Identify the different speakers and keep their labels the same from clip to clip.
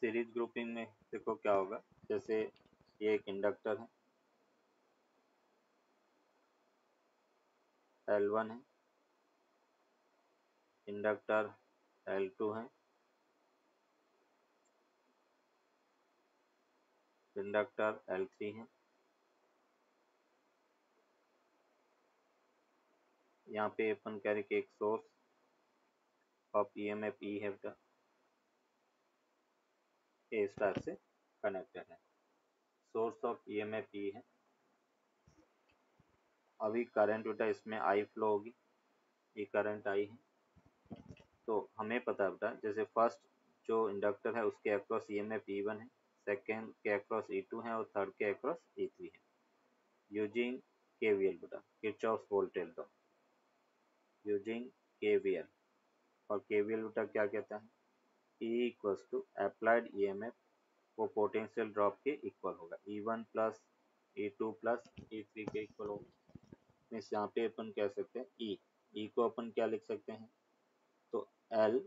Speaker 1: Series grouping में देखो क्या होगा, जैसे ये एक इंडक्टर है L1 है, इंडक्टर L2 है, इंडक्टर L3 है। यहाँ पे अपन कह रहे कि एक सोर्स ऑफ ईएमएफ ई है बेटा, इस टाइप से कनेक्टेड है। सोर्स ऑफ ईएमएफ ई है। अभी करंट बेटा इसमें आई फ्लो होगी, ये करंट आई है। तो हमें पता है बेटा, जैसे फर्स्ट जो इंडक्टर है उसके अक्रॉस ईएमएफ ई1 है, सेकेंड के अक्रॉस ई2 है और थर्ड के अक्रॉस ई3 है। यूजिंग केवीएल बेटा, Kirchhoff's voltage law, using KVL. और केवीएल बेटा क्या कहता है, E equals to applied EMF वो पोटेंशियल ड्रॉप के इक्वल होगा, E1 plus E2 plus E3 के इक्वल होगा। मीन्स यहाँ पे अपन कह सकते हैं E को अपन क्या लिख सकते हैं, तो L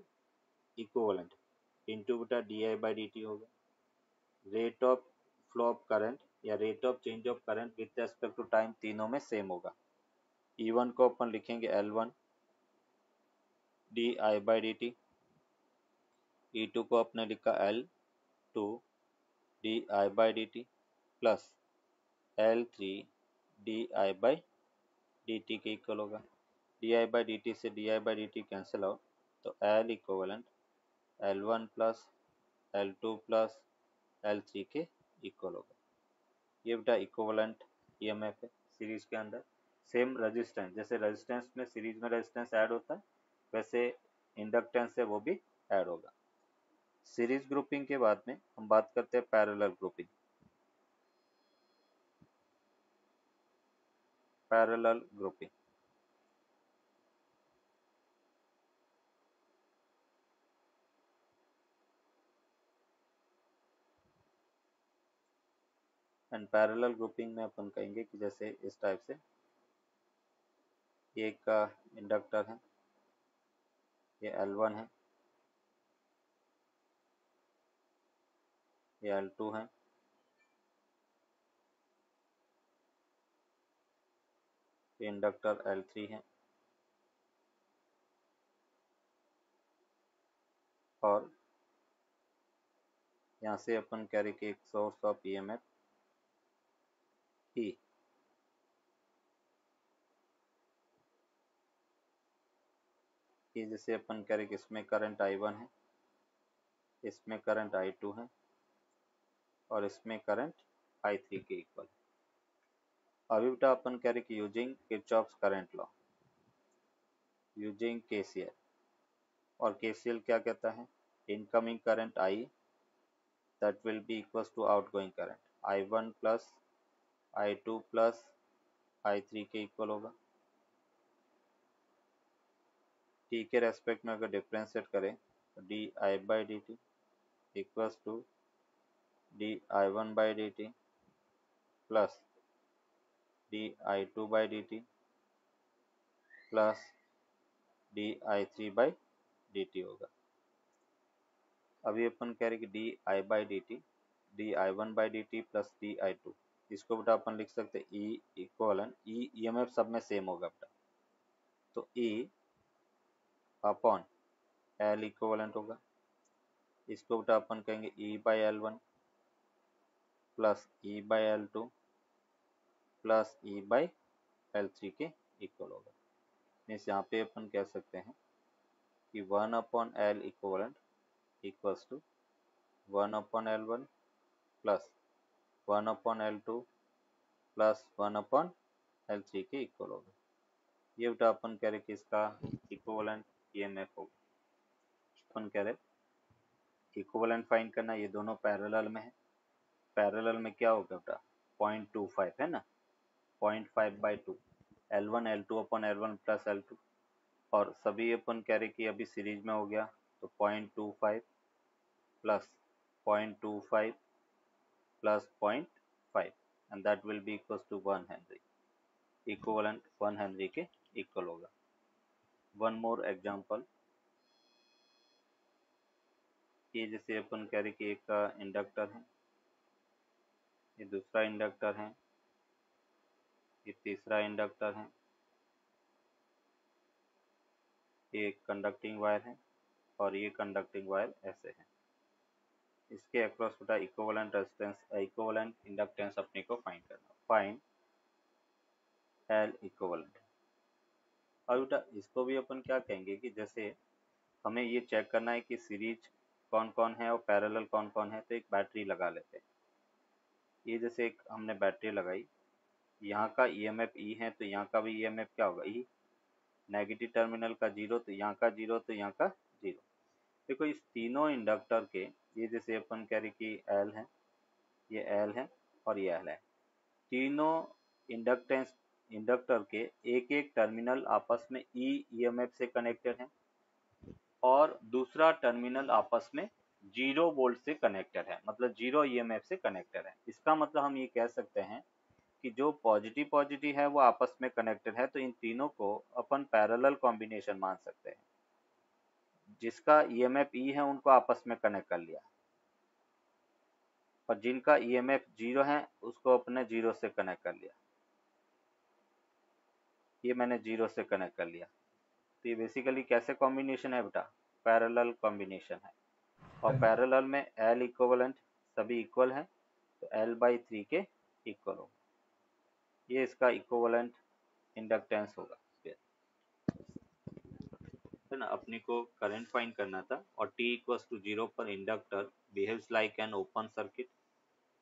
Speaker 1: इक्विवेलेंट इंटू बेटा di/dt होगा। Rate of flow of current या rate of change of current with respect to time तीनों में सेम होगा। E1 को अपन लिखेंगे L1 di/dt, E2 को अपने लिखा L2 di/dt plus L3 di/dt के इक्वल होगा। di/dt से di/dt कैंसिल आउट, तो L equivalent L1 plus L2 plus L3 के इक्वल होगा। ये बेटा इक्विवेलेंट ईएमएफ है सीरीज के अंदर। सेम रेजिस्टेंस, जैसे रेजिस्टेंस में सीरीज में रेजिस्टेंस ऐड होता है, वैसे इंडक्टेंस है वो भी ऐड होगा। सीरीज ग्रुपिंग के बाद में हम बात करते हैं parallel grouping. Parallel grouping and parallel grouping में अपन कहेंगे कि जैसे इस टाइप से, ये एक इंडक्टर है, ये L1 है, ये L2 है, ये इंडक्टर L3 है, और यहाँ से अपन कह रहे कि एक सोर्स ऑफ ईएमएफ E, ये जैसे अपन कह रहे कि इसमें करंट I1 है, इसमें करंट I2 है और इसमें करंट I3 के इक्वल। अभी बेटा अपन कह रहे कि using Kirchhoff's current law, using KCL. और केसीएल क्या कहता है, incoming current I that will be equals to outgoing current I1 plus I2 plus I3 के इक्वल होगा। T के रेस्पेक्ट में अगर डिफरेंशिएट करें तो di/dt equals to di1/dt plus di2/dt plus di3/dt होगा। अभी अपन कह रहे कि di/dt di1/dt प्लस di2, इसको बेटा अपन लिख सकते हैं E इक्वलेंट, E ईएमएफ सब में सेम होगा बेटा, तो E अपॉन L इक्वलेंट होगा। इसको बेटा अपन कहेंगे E/L1 plus E/L2 plus E/L3 के इक्वल होगा। मीन्स यहाँ पे अपन कह सकते हैं कि 1/L equivalent equals to 1/L1 plus 1/L2 plus 1/L3 के इक्वल होगा। ये बेटा अपन कह रहे कि इसका इक्विवेलेंट ईएमएफ होगा। अपन कह रहे इक्विवेलेंट फाइंड करना, ये दोनों पैरेलल में है। पैरेलल में क्या होगा बेटा, 0.25 है ना, 0.5/2 L1 L2 अपन L1 प्लस L2, और सभी अपन कह रहे कि अभी सीरीज में हो गया, तो 0.25 plus 0.25 plus 0.5 and that will be equals to 1 henry. Equivalent 1 henry के इक्वल होगा। वन मोर एग्जांपल, ये जैसे अपन कह रहे कि एक इंडक्टर है, ये दूसरा इंडक्टर है, ये तीसरा इंडक्टर है, ये एक कंडक्टिंग वायर है और ये कंडक्टिंग वायर ऐसे है। इसके अक्रॉस बेटा इक्विवेलेंट रेजिस्टेंस, इक्विवेलेंट इंडक्टेंस अपने को फाइंड करना। Find L equivalent. और बेटा इसको भी अपन क्या कहेंगे कि जैसे हमें ये चेक करना है कि सीरीज कौन कौन है और पैरेलल कौन कौन है, तो एक बैटरी लगा लेते हैं। ये जैसे एक हमने बैटरी लगाई, यहाँ का ईएमएफ ई है तो यहाँ का भी ईएमएफ क्या होगा ई, नेगेटिव टर्मिनल का जीरो तो यहाँ का जीरो तो यहाँ का जीरो। देखो इस तीनों इंडक्टर के, ये जैसे अपन कह रहे कि एल है, ये एल है और ये एल है, तीनों इंडक्टेंस इंडक्टर के एक एक टर्मिनल आपस में ई ईएमएफ से कनेक्टेड है और दूसरा टर्मिनल आपस में 0 वोल्ट से कनेक्टेड है, मतलब 0 ईएमएफ से कनेक्टेड है। इसका मतलब हम ये कह सकते हैं कि जो पॉजिटिव पॉजिटिव है वो आपस में कनेक्टेड है, तो इन तीनों को अपन पैरेलल कॉम्बिनेशन मान सकते हैं। जिसका ईएमएफ ई है उनको आपस में कनेक्ट कर लिया और जिनका ईएमएफ 0 है उसको अपने 0 से कनेक्ट कर लिया। ये मैंने 0 से कनेक्ट कर लिया। तो ये बेसिकली कैसे कॉम्बिनेशन है बेटा, पैरेलल कॉम्बिनेशन है। और पैरेलल में एल इक्विवेलेंट सभी इक्वल है तो L/3 के इक्वल होगा। ये इसका इक्विवेलेंट इंडक्टेंस होगा। है ना, अपने को करंट फाइंड करना था और t इक्वल्स टू 0 पर inductor behaves like an open circuit,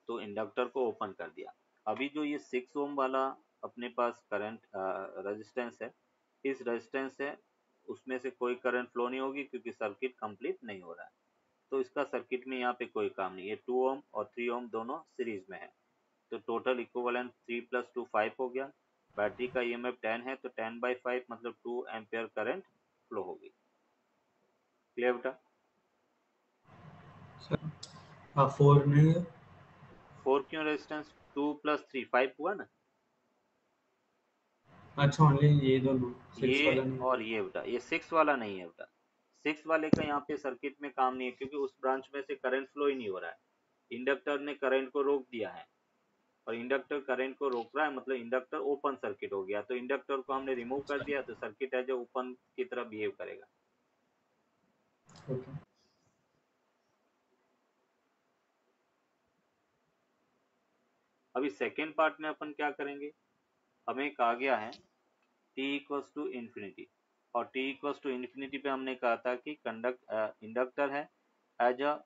Speaker 1: तो इंडक्टर को ओपन कर दिया। अभी जो ये 6 ओम वाला अपने पास करंट रेजिस्टेंस है, इस रेजिस्टेंस से उसमें से कोई करंट फ्लो नहीं होगी क्योंकि सर्किट कंप्लीट नहीं हो रहा है, तो इसका सर्किट में यहाँ पे कोई काम नहीं है। 2 ओम और 3 ओम दोनों सीरीज में है, तो टोटल इक्विवेलेंट 3 + 2 5 हो गया। बैटरी का ईएमएफ 10 है तो 10/5 मतलब 2 एम्पियर करंट फ्लो होगी। क्लियर बेटा?
Speaker 2: सर 4 नहीं है,
Speaker 1: 4 क्यों, रेजिस्टेंस 2 + 3 5 हुआ ना।
Speaker 2: अच्छा ओनली ये दोनों 6
Speaker 1: ये
Speaker 2: वाला नहीं
Speaker 1: और
Speaker 2: है।
Speaker 1: ये बेटा, ये 6 वाला नहीं है बेटा। 6 वाले का यहाँ पे सर्किट में काम नहीं है क्योंकि उस ब्रांच में से करंट फ्लो ही नहीं हो रहा है। इंडक्टर ने करंट को रोक दिया है और इंडक्टर करंट को रोक रहा है, मतलब इंडक्टर ओपन सर्किट हो गया। तो इंडक्टर को हमने रिमूव कर दिया तो सर्किट एज ओपन की तरह बिहेव करेगा।
Speaker 2: ओके
Speaker 1: अभी सेकेंड पार्ट में अपन क्या करेंगे, हमें कहा गया है t इक्वल्स टू इन्फिनिटी, और t इक्वल्स टू इन्फिनिटी पे हमने कहा था कि इंडक्टर है एज अ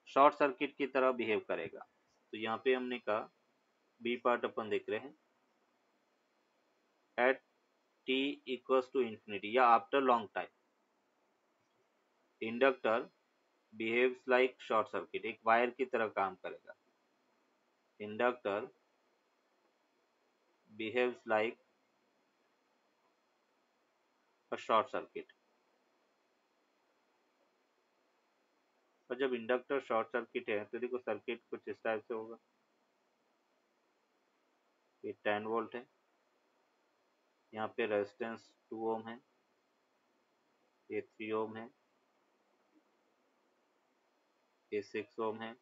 Speaker 1: शॉर्ट सर्किट की तरह बिहेव करेगा। तो यहाँ पे हमने कहा बी पार्ट अपन देख रहे हैं, at t equals to infinity या after long time inductor behaves like short circuit, एक वायर की तरह काम करेगा। Inductor behaves like a short circuit. और जब इंडक्टर शॉर्ट सर्किट है तो देखो सर्किट कुछ इस टाइप से होगा। ये 10 वोल्ट है, यहाँ पे रेजिस्टेंस 2 ओम है, ये 3 ओम है, ये 6 ओम है।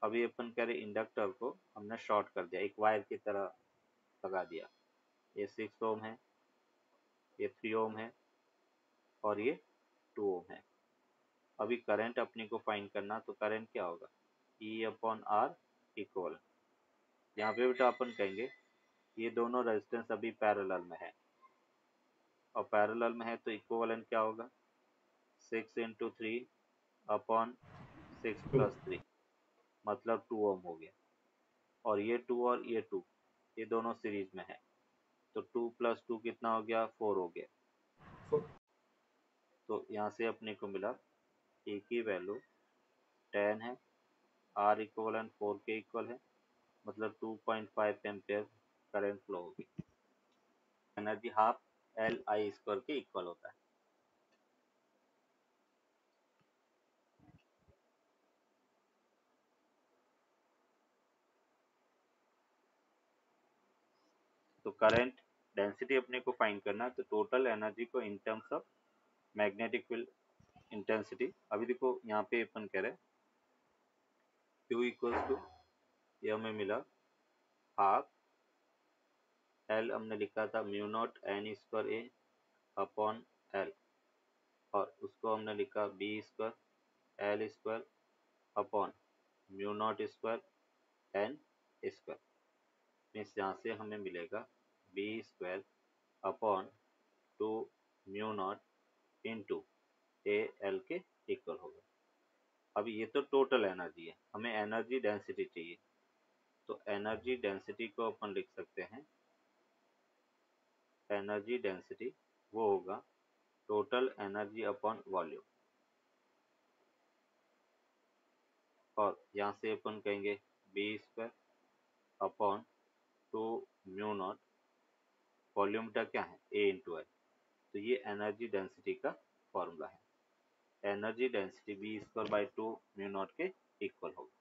Speaker 1: अभी अपन कह रहे इंडक्टर को हमने शॉर्ट कर दिया, एक वायर की तरह लगा दिया। ये 6 ओम है, ये 3 ओम है और ये 2 ओम है। अभी करंट अपने को फाइंड करना, तो करंट क्या होगा, E/R इक्वल। यहाँ पे बेटा अपन कहेंगे ये दोनों रेजिस्टेंस अभी पैरेलल में है, और पैरेलल में है तो इक्विवेलेंट क्या होगा, 6 × 3/6 + 3 मतलब 2 ओम हो गया। और ये 2 और ये 2 ये दोनों सीरीज में है, तो 2 + 2 कितना हो गया, 4 हो गया। तो यहाँ से अपने को मिला ए की वैल्यू 10 है, आर इक्वलेंट 4 के इक्वल है, मतलब 2.5 एम्पियर करंट फ्लो होगी। एनर्जी हाफ Li² के इक्वल होता है। तो करंट डेंसिटी अपने को फाइंड करना है, तो टोटल एनर्जी को in terms of magnetic field intensity. अभी देखो यहाँ पे अपन कह रहे Q इक्वल्स टू, ये हमें मिला हाफ L, हमने लिखा था mu naught N square A upon L, और उसको हमने लिखा B square L square upon mu naught square N square. Means यहाँ से हमें मिलेगा B square upon 2 mu not into AL के इक्वल होगा। अब ये तो टोटल एनर्जी है, हमें एनर्जी डेंसिटी चाहिए, तो एनर्जी डेंसिटी को अपन लिख सकते हैं, एनर्जी डेंसिटी वो होगा टोटल एनर्जी अपॉन वॉल्यूम, और यहाँ से अपन कहेंगे B square upon 2 mu naught, volume का क्या है ए इंटू एल, तो ये एनर्जी डेंसिटी का फॉर्मूला है। Energy density B square by 2 mu naught के इक्वल होगा।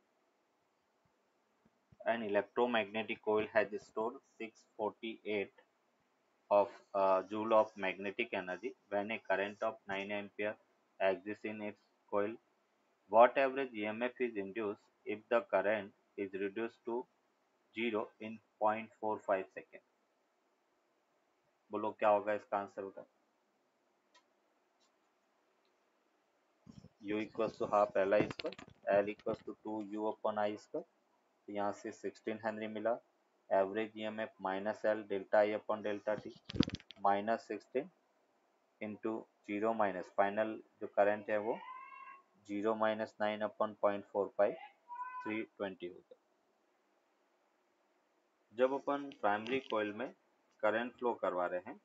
Speaker 1: An electromagnetic coil has stored 648 of joule of magnetic energy when a current of 9 ampere exists in its coil. What average EMF is induced if the current is reduced to 0 in 0.45 seconds? बोलो क्या होगा इसका answer होगा? U equals to half L I square, L equals to 2 U upon I square, तो यहाँ से 16 Henry मिला। Average EMF minus L delta आई upon delta T, minus 16 into 0 minus final जो करंट है वो 0 माइनस 9 अपॉन 0.45, 320 होगा। जब अपन प्राइमरी कॉइल में करंट फ्लो करवा रहे हैं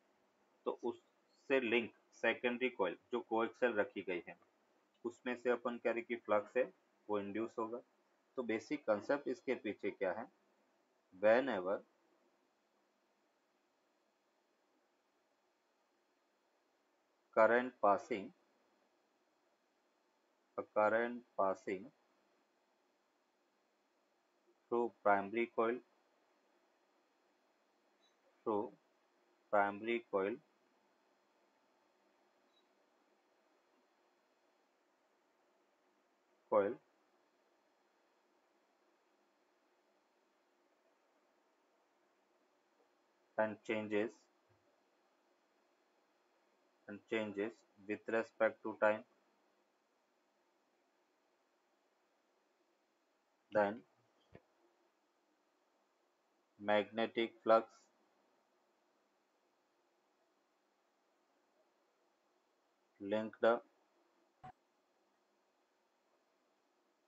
Speaker 1: तो उससे लिंक सेकेंडरी कॉइल जो कोएक्सियल रखी गई है उसमें से अपन कह रहे कि फ्लक्स है वो इंड्यूस होगा। तो बेसिक कंसेप्ट इसके पीछे क्या है, whenever current passing through primary coil and changes with respect to time, then magnetic flux linked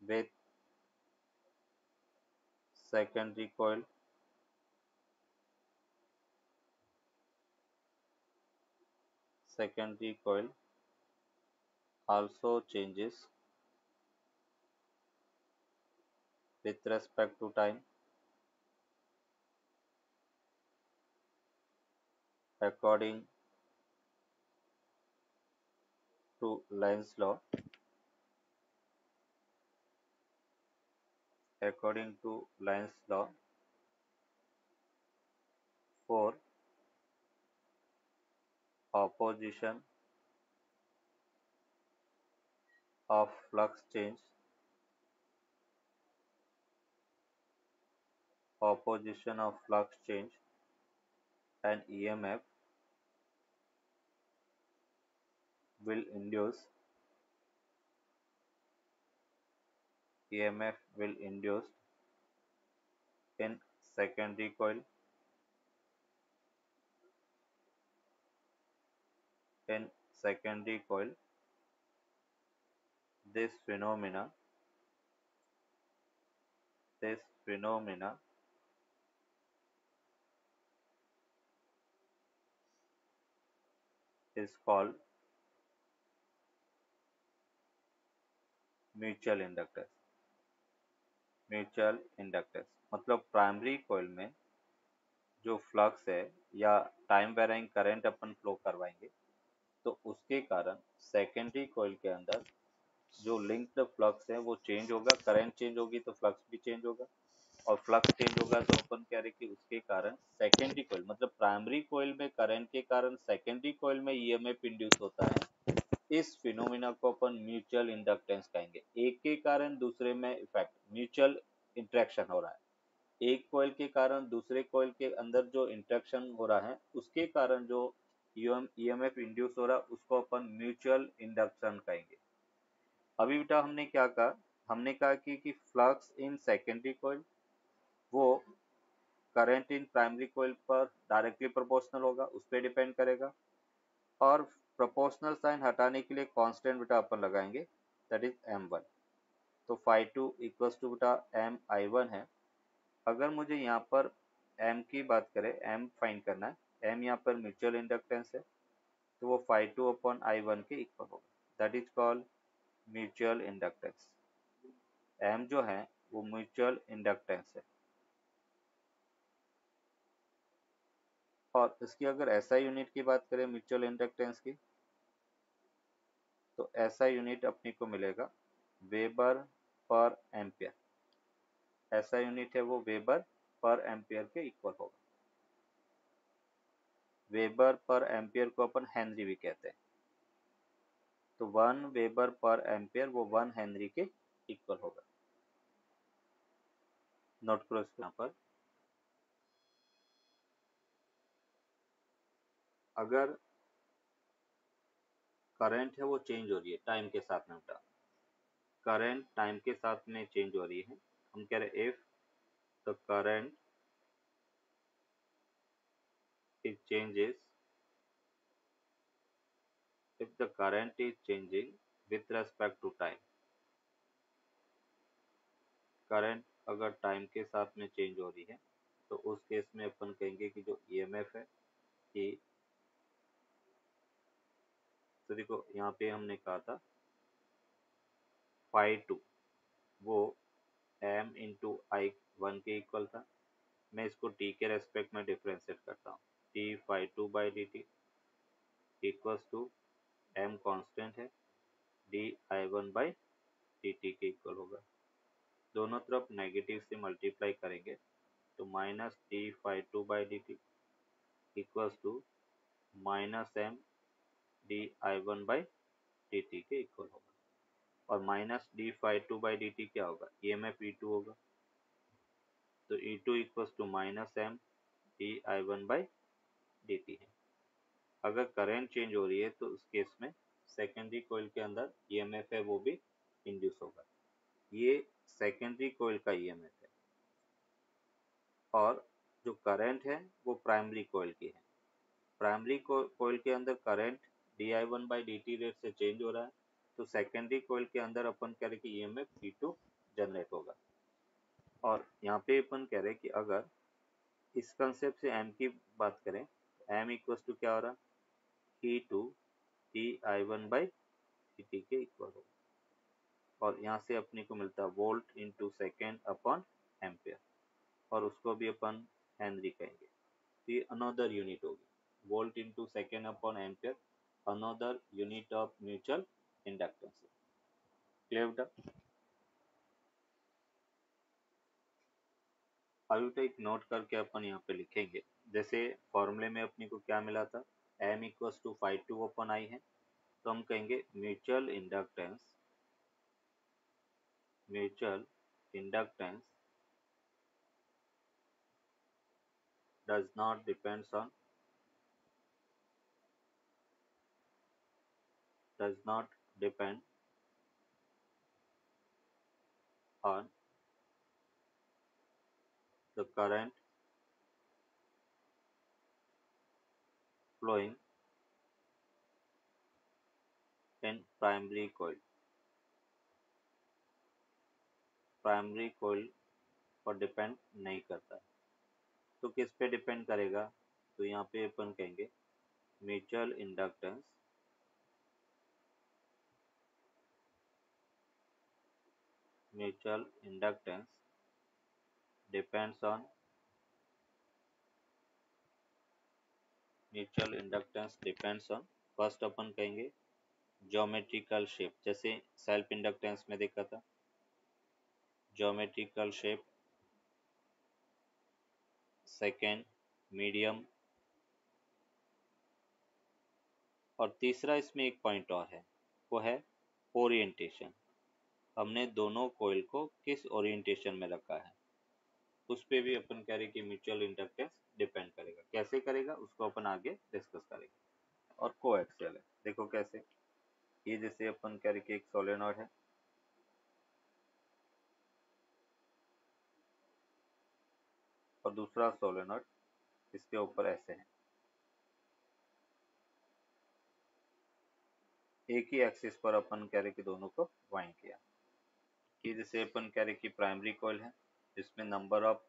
Speaker 1: with secondary coil also changes with respect to time according to Lenz's law. For opposition of flux change, an will induce EMF will induced in secondary coil, this phenomena is called mutual inductance. मतलब primary coil में जो flux है या time varying current अपन flow करवाएंगे तो उसके कारण secondary coil के अंदर जो लिंक्ड फ्लक्स है वो चेंज होगा, करंट चेंज होगी तो फ्लक्स भी चेंज होगा, और फ्लक्स चेंज होगा तो अपन कह रहे कि उसके कारण सेकेंडरी कॉइल मतलब प्राइमरी कॉइल में करंट के कारण सेकेंडरी कॉइल में ईएमएफ इंड्यूस होता है। इस फिनोमिना को अपन म्यूचुअल इंडक्टेंस कहेंगे। एक के कारण दूसरे में इफेक्ट, म्यूचुअल इंटरेक्शन हो रहा है। एक कॉइल के कारण दूसरे कॉइल के अंदर जो इंटरेक्शन हो रहा है उसके कारण जो ईएमएफ इंड्यूस हो रहा है उसको अपन म्यूचुअल इंडक्शन कहेंगे। अभी बेटा हमने क्या कहा, हमने कहा कि फ्लक्स इन सेकेंडरी कॉइल वो करंट इन प्राइमरी कॉइल पर डायरेक्टली प्रोपोर्शनल होगा, उस पर डिपेंड करेगा। और प्रोपोर्शनल साइन हटाने के लिए कांस्टेंट बेटा अपन लगाएंगे, दैट इज m1। तो phi2 इक्वल्स टू बेटा mi1 है। अगर मुझे यहाँ पर m की बात करें, m फाइंड करना है, m यहाँ पर म्यूचुअल इंडक्टेंस है, तो वो phi2 अपॉन i1 के इक्वल होगा, that is called mutual inductance. m जो है वो म्यूचुअल इंडक्टेंस है। और इसकी अगर एसआई यूनिट की बात करें म्यूचुअल इंडक्टेंस की, तो एसआई यूनिट अपने को मिलेगा वेबर पर एम्पियर। ऐसा यूनिट है वो वेबर पर एम्पियर के इक्वल होगा। वेबर पर एम्पियर को अपन हेनरी भी कहते हैं। तो 1 वेबर पर एम्पियर वो 1 हेनरी के इक्वल होगा। नोट करो इसको यहाँ पर, अगर करंट है वो चेंज हो रही है टाइम के साथ में बेटा, करंट टाइम के साथ में चेंज हो रही है, हम कह रहे if the current it changes, if the current is changing with respect to time, current अगर टाइम के साथ में चेंज हो रही है तो उस केस में अपन कहेंगे कि जो ईएमएफ है कि, तो देखो यहाँ पे हमने कहा था phi2 वो m इंटू i1 के इक्वल था। मैं इसको t के रेस्पेक्ट में डिफ्रेंशिएट करता हूँ, t phi2 by d t equals to m constant है, d i1 by d t के इक्वल होगा। दोनों तरफ नेगेटिव से मल्टीप्लाई करेंगे तो minus t phi2 by d t equals to minus m d i1 by d t के equal होगा। और minus d phi2 by d t क्या होगा, ईएमएफ E2 होगा। तो E2 equals to minus m d i1 by d t है। अगर current change हो रही है तो उस केस में सेकेंडरी कॉइल के अंदर ईएमएफ है वो भी इंड्यूस होगा। ये सेकेंडरी कॉइल का ईएमएफ है। और जो करंट है वो प्राइमरी कॉइल की है। प्राइमरी कॉइल के अंदर current di1 by d T rate से चेंज हो रहा है, तो सेकेंडरी कॉइल के अंदर अपन कह रहे कि ईएमएफ E2 जनरेट होगा। और यहाँ पे अपन कह रहे कि अगर इस कंसेप्ट से m की बात करें, m इक्वल्स टू क्या हो रहा, E2 di1 by d t के इक्वल होगा। और यहाँ से अपने को मिलता है volt into second upon ampere, और उसको भी अपन हेनरी कहेंगे। तो ये अनदर यूनिट होगी, volt into second upon ampere, another unit of mutual inductance. Clear बेटा? अभी तो एक नोट करके अपन यहाँ पे लिखेंगे, जैसे फॉर्मूले में अपने को क्या मिला था, m equals to phi2 upon i है, तो हम कहेंगे mutual inductance does not depends on does not depend on the current flowing in primary coil। Primary coil पर डिपेंड नहीं करता। तो किस पे डिपेंड करेगा, तो यहाँ पे अपन कहेंगे mutual inductance depends on first अपन कहेंगे ज्योमेट्रिकल शेप, जैसे सेल्फ इंडक्टेंस में देखा था ज्योमेट्रिकल शेप, सेकेंड मीडियम, और तीसरा इसमें एक पॉइंट और है, वो है ओरिएंटेशन। हमने दोनों कॉइल को किस ओरिएंटेशन में रखा है उस पे भी अपन कह रहे कि म्यूचुअल इंडक्टेंस डिपेंड करेगा। कैसे करेगा उसको अपन आगे डिस्कस करेंगे। और कोएक्सियल है, देखो कैसे। ये जैसे अपन कह रहे कि एक सोलेनॉइड है, और दूसरा सोलेनॉइड इसके ऊपर ऐसे है। एक ही एक्सिस पर अपन कह रहे कि दोनों को वाइंड किया। ये जैसे अपन कह रहे कि प्राइमरी कॉइल है, जिसमें नंबर ऑफ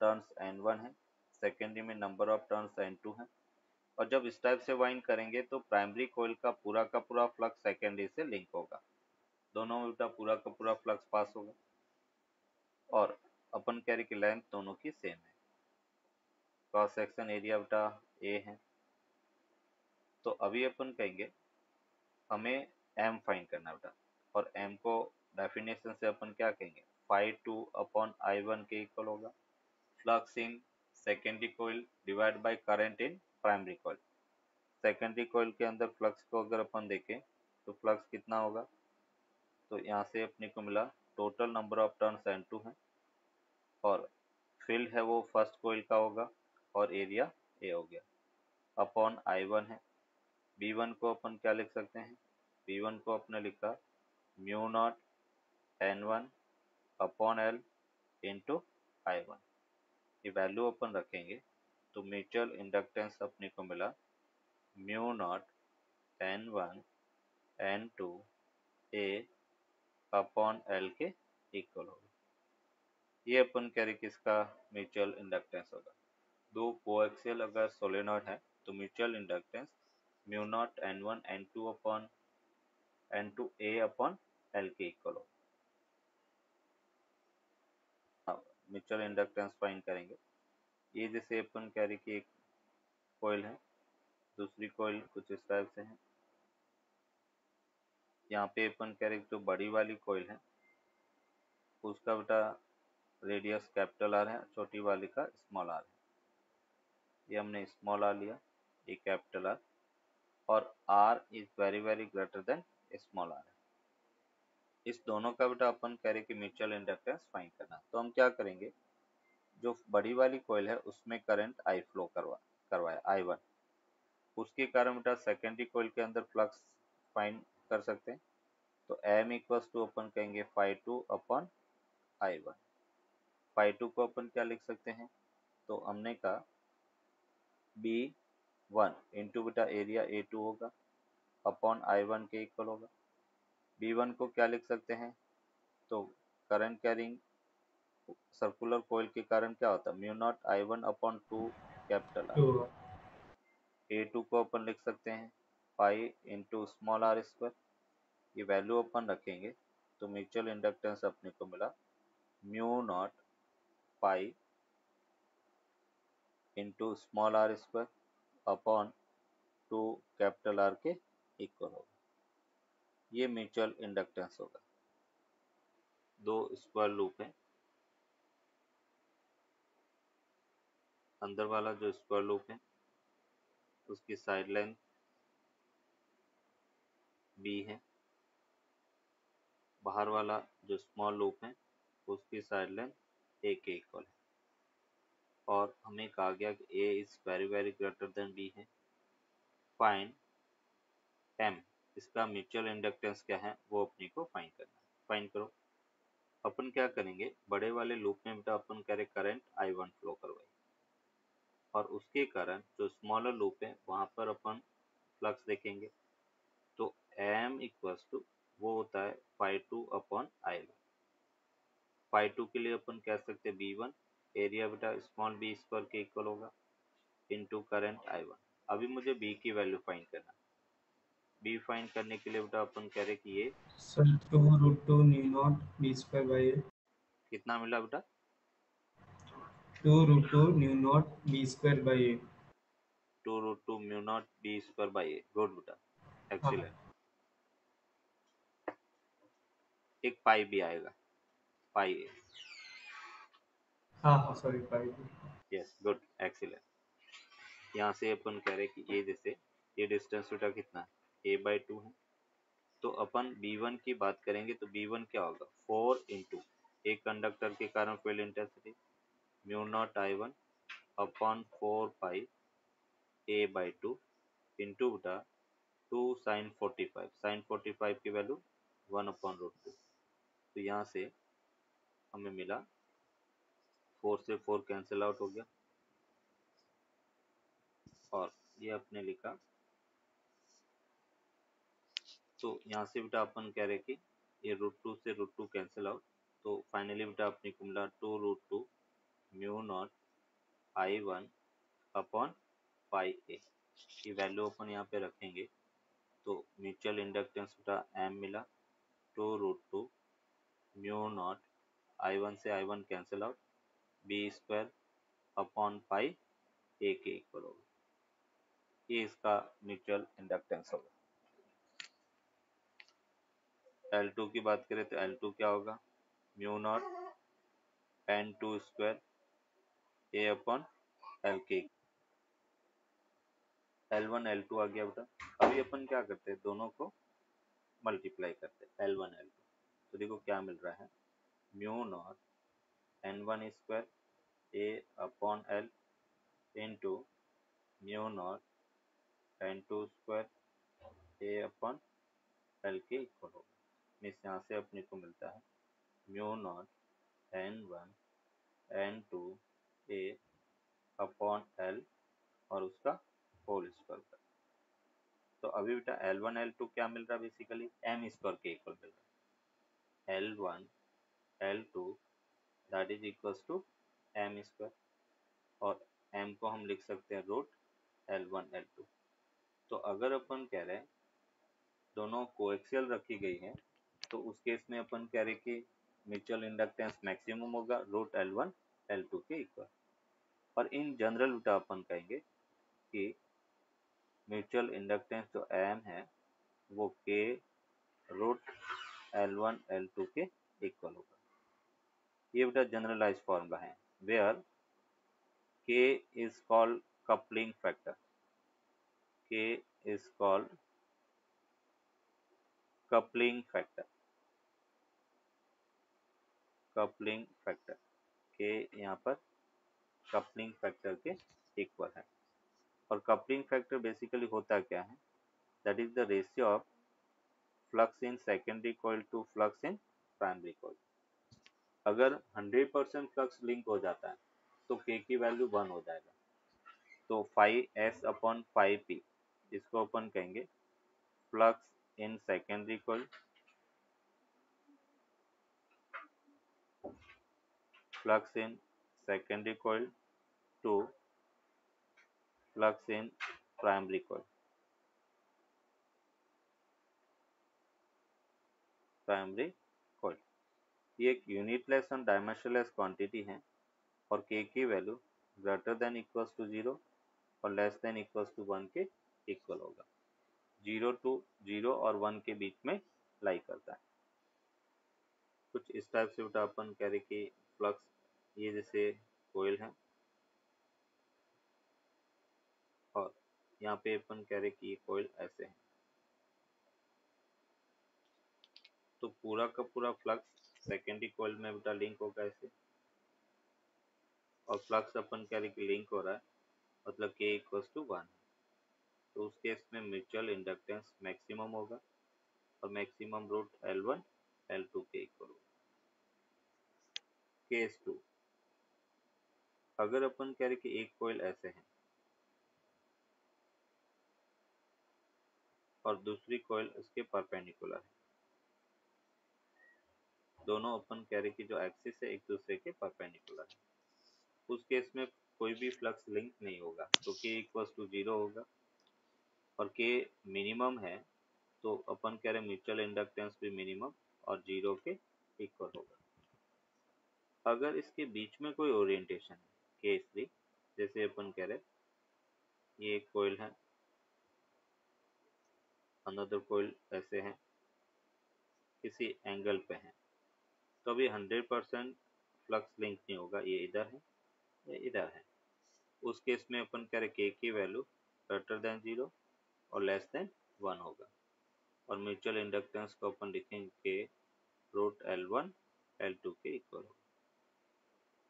Speaker 1: टर्न्स n1 है, सेकेंडरी में नंबर ऑफ टर्न्स n2 है। और जब इस टाइप से वाइंड करेंगे तो प्राइमरी कॉइल का पूरा फ्लक्स सेकेंडरी से लिंक होगा, दोनों में पूरा का पूरा फ्लक्स पास होगा। और अपन कह रहे कि लेंथ दोनों की सेम है। क्रॉस सेक्शन एरिया बेटा ए है। तो अभी अपन कहेंगे हमें m फाइंड करना बेटा, और m को डेफिनेशन से अपन क्या कहेंगे, फाई 2 अपॉन I1 के इक्वल होगा। Flux in secondary coil divide by current in primary coil. Secondary coil के अंदर फ्लक्स को अगर अपन देखें तो फ्लक्स कितना होगा, तो यहाँ से अपने को मिला total number of turns n2 है, और फील्ड है वो फर्स्ट कॉइल का होगा, और एरिया ए हो गया, अपॉन I1 है। B1 को अपन क्या लिख सकते हैं, B1 को अपने लिखा mu naught N1 upon L into I1। ये वैल्यू अपन रखेंगे तो म्यूचुअल इंडक्टेंस अपने को मिला mu naught N1 N2 A upon L के इक्वल होगा। ये अपन कह रहे किसका म्यूचुअल इंडक्टेंस होगा। दो कोएक्सियल अगर सोलेनॉइड है तो mutual inductance mu naught N1 N2 upon N2 A upon L के इक्वल होगा। म्यूचुअल इंडक्टेंस फाइंड करेंगे। ये जैसे अपन कह रहे कि एक कॉइल है, दूसरी कॉइल कुछ इस टाइप से है। यहाँ पे अपन कह रहे जो बड़ी वाली कॉइल है उसका बेटा रेडियस कैपिटल आर है, छोटी वाली का स्मॉल आर है। ये हमने स्मॉल आर लिया, ये कैपिटल आर, और R is very very greater than small R है। इस दोनों का बेटा अपन कह रहे कि म्यूचुअल इंडक्टेंस फाइंड करना। तो हम क्या करेंगे, जो बड़ी वाली कॉइल है उसमें करंट आई फ्लो करवाया I1, उसके कारण बेटा सेकेंडरी कॉइल के अंदर फ्लक्स फाइंड कर सकते हैं। तो m इक्वल्स टू अपन कहेंगे फाई 2 अपॉन I1। फाई 2 को अपन क्या लिख सकते हैं, तो हमने कहा B1 इंटू बेटा एरिया A2 होगा, अपॉन I1 के इक्वल होगा। B1 को क्या लिख सकते हैं, तो करंट कैरिंग सर्कुलर कॉइल के कारण क्या होता है, mu naught I1 upon 2 capital R.
Speaker 2: तो
Speaker 1: A2 को अपन लिख सकते हैं pi into small R square. ये वैल्यू अपन रखेंगे तो म्यूचुअल इंडक्टेंस अपने को मिला mu naught pi into small R square upon 2 capital R के इक्वल होगा। ये म्यूचुअल इंडक्टेंस होगा। दो स्क्वायर लूप है, अंदर वाला जो स्क्वायर लूप है उसकी साइड लेंथ b है, बाहर वाला जो स्मॉल लूप है उसकी साइड लेंथ a के इक्वल है। और हमें कहा गया कि a is very very greater then b है। फाइंड m, इसका म्यूचुअल इंडक्टेंस क्या है वो अपने को फाइंड करना है। फाइंड करो। अपन क्या करेंगे, बड़े वाले लूप में बेटा अपन कह रहे करंट I1 फ्लो करवाए, और उसके कारण जो स्मॉलर लूप है वहां पर अपन फ्लक्स देखेंगे। तो m इक्वल्स टू वो होता है फाई 2 अपॉन I1। फाई 2 के लिए अपन कह सकते हैं B1 एरिया बेटा स्मॉल b स्क्वायर के इक्वल होगा इनटू करंट I1। अभी मुझे b की वैल्यू फाइंड करना। b फाइंड करने के लिए बेटा अपन कह रहे कि ये
Speaker 2: sir 2√2 mu naught B square by A.
Speaker 1: कितना मिला बेटा,
Speaker 2: 2√2 mu naught B square by A.
Speaker 1: 2√2 mu naught b square by A. Good बेटा,
Speaker 2: हाँ
Speaker 1: एक्सीलेंट। एक पाई भी आएगा, पाई ए।
Speaker 2: हाँ हाँ sorry by.
Speaker 1: Yes good, excellent. यहाँ से अपन कह रहे कि ये जैसे ये डिस्टेंस बेटा कितना है, a/2 है, तो अपन B1 की बात करेंगे तो B1 क्या होगा, 4 इंटू एक कंडक्टर के कारण field intensity mu naught I1 upon 4 पाई A/2 इंटू बटा 2 साइन 45, साइन 45 की वैल्यू 1/√2। तो यहाँ से हमें मिला 4 से 4 कैंसिल आउट हो गया और ये अपने लिखा। तो यहाँ से बेटा अपन कह रहे कि ये √2 से √2 कैंसिल आउट, तो फाइनली बेटा अपने को मिला 2√2 mu naught I1 upon pi A. ये वैल्यू अपन यहाँ पे रखेंगे तो म्यूचुअल इंडक्टेंस बेटा एम मिला 2√2 म्यू नॉट I1 से I1 cancel out B² upon pi A के इक्वल होगा। ये इसका म्यूचुअल इंडक्टेंस होगा। L2 की बात करें तो L2 क्या होगा, mu naught N2² A upon L के। L1 L2 आ गया बेटा। अभी अपन क्या करते हैं, दोनों को मल्टीप्लाई करते हैं L1 L2। तो देखो क्या मिल रहा है, mu naught N1² A upon L into mu naught N2² A upon L के इक्वल होगा। मीन्स यहाँ से अपने को मिलता है mu naught N1 N2 A upon L और उसका होल स्क्वायर का। तो अभी बेटा L1 L2 क्या मिल रहा है, बेसिकली M² के इक्वल मिल रहा है। L1 L2 that is equals to M² और M को हम लिख सकते हैं रूट L1 L2। तो अगर अपन कह रहे हैं दोनों कोएक्सियल रखी गई है तो उस केस में अपन कह रहे कि म्यूचुअल इंडक्टेंस मैक्सिमम होगा रूट L1 L2 के इक्वल। और इन जनरल बेटा अपन कहेंगे कि म्यूचुअल इंडक्टेंस जो M है वो K रूट L1 L2 के इक्वल होगा। ये बेटा जनरलाइज फॉर्मूला है where K is called coupling factor. K is called coupling factor. Coupling factor. K यहाँ पर coupling factor के इक्वल है। और coupling factor बेसिकली होता क्या है, that is the ratio of flux in secondary coil to flux in primary coil। अगर 100% flux link हो जाता है तो K की वैल्यू 1 हो जाएगा। तो 5S अपॉन 5P इसको अपन कहेंगे flux in secondary coil, flux in secondary coil to flux in primary coil. Primary coil ये एक यूनिटलेस और डायमेंशनलेस क्वांटिटी है और K की value greater than equals to 0 और लेस देन इक्वल्स टू 1 के इक्वल होगा। 0 और 1 के बीच में लाई करता है। कुछ इस टाइप से बेटा अपन कह रहे कि फ्लक्स ये जैसे कोयल है और यहाँ पे अपन कह रहे कि ये कोयल ऐसे है। तो पूरा का पूरा फ्लक्स सेकेंडरी कोयल में बेटा लिंक होगा ऐसे, और फ्लक्स अपन कह रहे कि लिंक हो रहा है मतलब K इक्वल्स टू 1। तो उस केस में म्यूचुअल इंडक्टेंस मैक्सिमम होगा और मैक्सिमम रूट L1 L2 के इक्वल होगा। केस 2, अगर अपन कह रहे कि एक कोयल ऐसे है और दूसरी कोयल इसके परपेंडिकुलर है, दोनों अपन कह रहे कि जो एक्सिस है एक दूसरे के परपेंडिकुलर है, उस केस में कोई भी फ्लक्स लिंक नहीं होगा तो K इक्वल्स टू 0 होगा और K मिनिमम है तो अपन कह रहे म्यूचुअल इंडक्टेंस भी मिनिमम और 0 के इक्वल होगा। अगर इसके बीच में कोई ओरिएंटेशन है केस 3, जैसे अपन कह रहे ये एक कोयल है, अनदर कोयल ऐसे है, किसी एंगल पे है, तो अभी 100% फ्लक्स लिंक नहीं होगा, ये इधर है ये इधर है। उस केस में अपन कह रहे K की वैल्यू ग्रेटर देन 0 और लेस देन 1 होगा। और म्यूचुअल इंडक्टेंस को अपन लिखेंगे के रूट L1 L2 के इक्वल हो।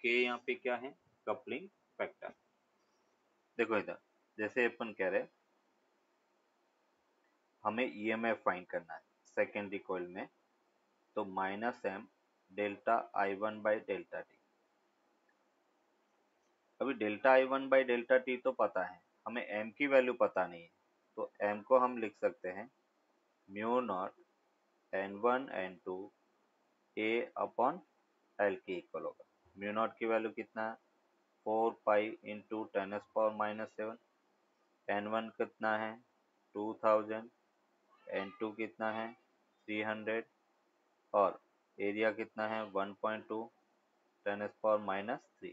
Speaker 1: के यहाँ पे क्या है, कपलिंग फैक्टर। देखो इधर जैसे अपन कह रहे हमें ईएमएफ फाइंड करना है सेकेंडरी कॉइल में, तो -m delta I1 by delta t. अभी delta I1 by delta t तो पता है, हमें m की वैल्यू पता नहीं है, तो m को हम लिख सकते हैं mu naught n1 n2 a upon l के इक्वल होगा। म्यू नॉट की वैल्यू कितना है 4 पाई इंटू 10⁻⁻⁷, n1 कितना है 2000, n2 कितना है 300 और एरिया कितना है 1.2 10⁻³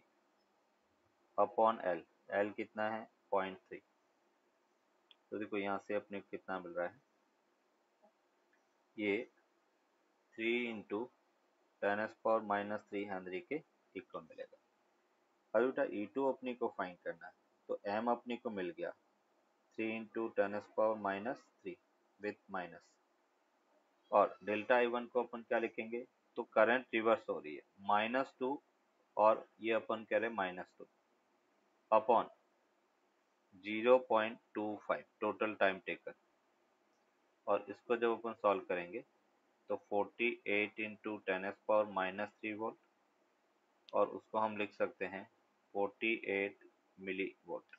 Speaker 1: अपॉन l, l कितना है 0.3। तो देखो यहाँ से अपने कितना मिल रहा है, ये 3 इंटू 10⁻³ हेनरी के इक्वल मिलेगा। अब बेटा E2 अपनी को फाइंड करना है, तो m अपनी को मिल गया 3 इंटू 10⁻³ विथ माइनस, और डेल्टा I1 को अपन क्या लिखेंगे, तो करंट रिवर्स हो रही है -2 और ये अपन कह रहे -2 अपॉन 0.25 टोटल टाइम टेकन, और इसको जब अपन सॉल्व करेंगे तो 48 इंटू 10⁻³ वोल्ट, और उसको हम लिख सकते हैं 48 मिली वोल्ट।